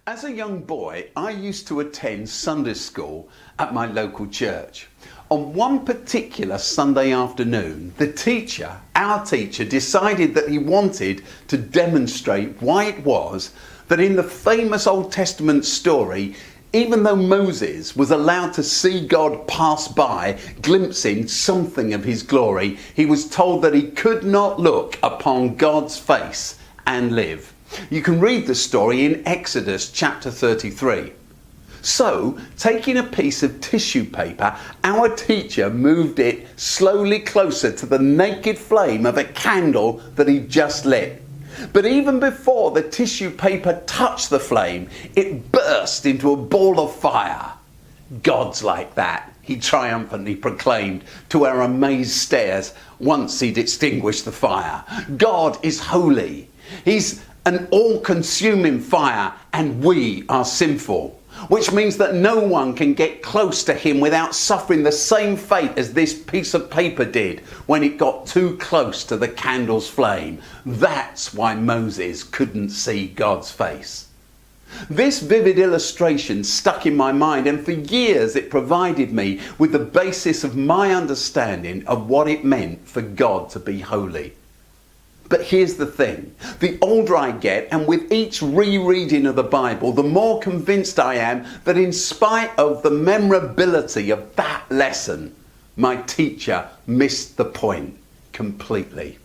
As a young boy, I used to attend Sunday school at my local church. On one particular Sunday afternoon, our teacher, decided that he wanted to demonstrate why it was that in the famous Old Testament story, even though Moses was allowed to see God pass by, glimpsing something of his glory, he was told that he could not look upon God's face and live. You can read the story in Exodus chapter 33. So, taking a piece of tissue paper, our teacher moved it slowly closer to the naked flame of a candle that he just lit. But even before the tissue paper touched the flame, it burst into a ball of fire. "God's like that," he triumphantly proclaimed to our amazed stares once he'd extinguished the fire. God is holy. He's an all-consuming fire, and we are sinful, which means that no one can get close to him without suffering the same fate as this piece of paper did when it got too close to the candle's flame. That's why Moses couldn't see God's face. This vivid illustration stuck in my mind, and for years it provided me with the basis of my understanding of what it meant for God to be holy. But here's the thing, the older I get, and with each rereading of the Bible, the more convinced I am that in spite of the memorability of that lesson, my teacher missed the point completely.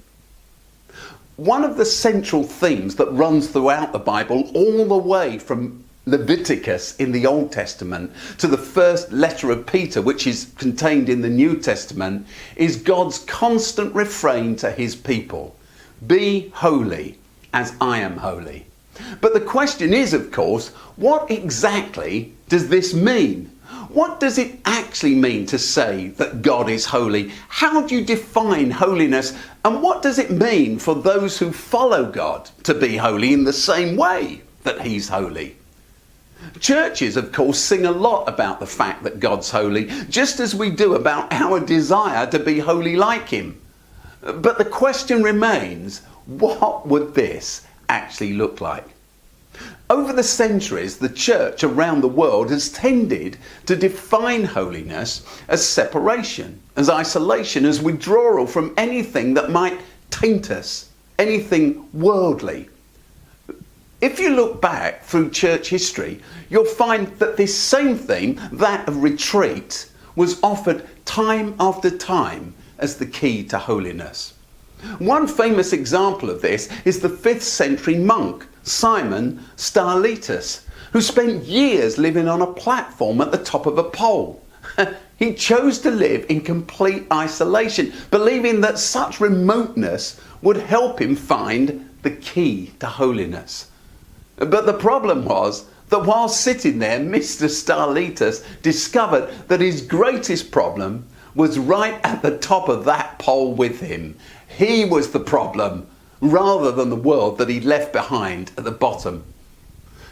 One of the central themes that runs throughout the Bible, all the way from Leviticus in the Old Testament to the first letter of Peter, which is contained in the New Testament, is God's constant refrain to his people: "Be holy as I am holy." But the question is, of course, what exactly does this mean? What does it actually mean to say that God is holy? How do you define holiness? And what does it mean for those who follow God to be holy in the same way that he's holy? Churches, of course, sing a lot about the fact that God's holy, just as we do about our desire to be holy like him. But the question remains, what would this actually look like? Over the centuries, the church around the world has tended to define holiness as separation, as isolation, as withdrawal from anything that might taint us, anything worldly. If you look back through church history, you'll find that this same thing, that of retreat, was offered time after time as the key to holiness. One famous example of this is the 5th century monk Simon Stylites, who spent years living on a platform at the top of a pole. He chose to live in complete isolation, believing that such remoteness would help him find the key to holiness. But the problem was that while sitting there, Mr. Stylites discovered that his greatest problem was right at the top of that pole with him. He was the problem, rather than the world that he'd left behind at the bottom.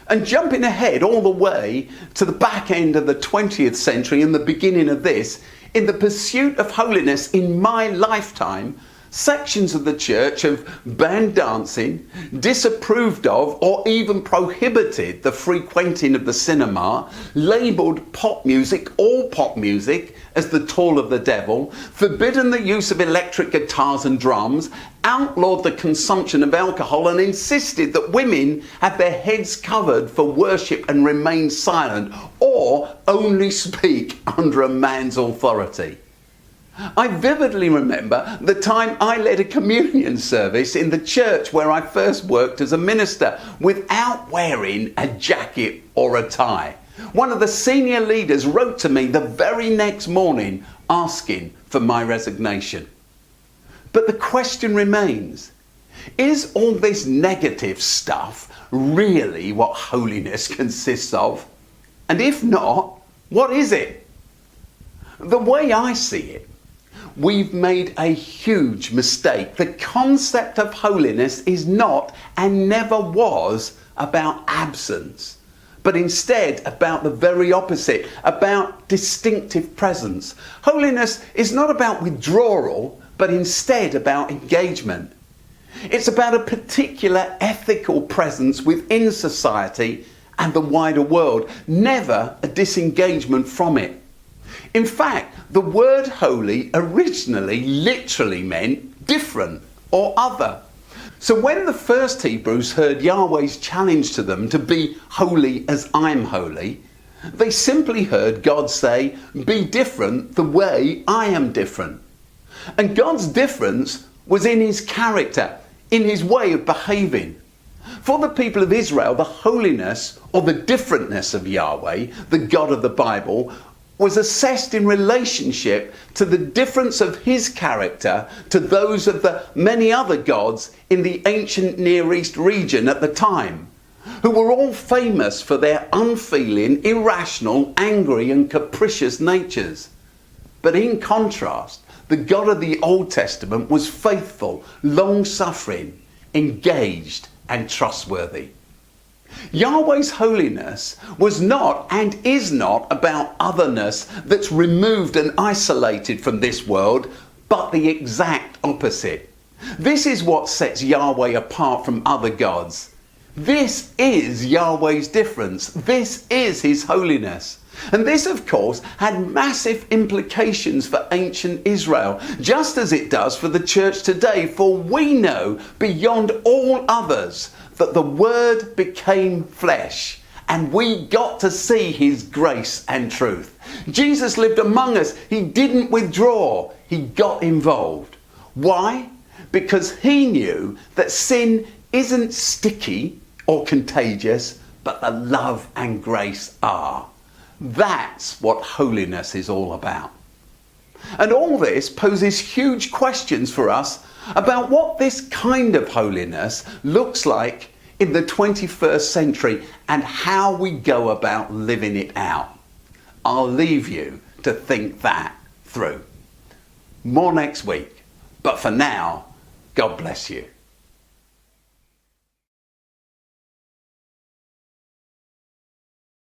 And jumping ahead all the way to the back end of the 20th century and the beginning of this, in the pursuit of holiness in my lifetime, sections of the church have banned dancing, disapproved of or even prohibited the frequenting of the cinema, labelled pop music, all pop music, as the tool of the devil, forbidden the use of electric guitars and drums, outlawed the consumption of alcohol, and insisted that women have their heads covered for worship and remain silent, or only speak under a man's authority. I vividly remember the time I led a communion service in the church where I first worked as a minister without wearing a jacket or a tie. One of the senior leaders wrote to me the very next morning asking for my resignation. But the question remains, is all this negative stuff really what holiness consists of? And if not, what is it? The way I see it, we've made a huge mistake. The concept of holiness is not and never was about absence, but instead about the very opposite, about distinctive presence. Holiness is not about withdrawal, but instead about engagement. It's about a particular ethical presence within society and the wider world, never a disengagement from it. In fact, the word holy originally literally meant different or other. So when the first Hebrews heard Yahweh's challenge to them to be holy as I'm holy, they simply heard God say, be different the way I am different. And God's difference was in his character, in his way of behaving. For the people of Israel, the holiness or the differentness of Yahweh, the God of the Bible, was assessed in relationship to the difference of his character to those of the many other gods in the ancient Near East region at the time, who were all famous for their unfeeling, irrational, angry and capricious natures. But in contrast, the God of the Old Testament was faithful, long-suffering, engaged and trustworthy. Yahweh's holiness was not and is not about otherness that's removed and isolated from this world, but the exact opposite. This is what sets Yahweh apart from other gods. This is Yahweh's difference. This is his holiness. And this, of course, had massive implications for ancient Israel, just as it does for the church today, for we know beyond all others that the Word became flesh and we got to see his grace and truth. Jesus lived among us. He didn't withdraw. He got involved. Why? Because he knew that sin isn't sticky or contagious, but the love and grace are. That's what holiness is all about. And all this poses huge questions for us about what this kind of holiness looks like in the 21st century and how we go about living it out. I'll leave you to think that through. More next week, but for now, God bless you.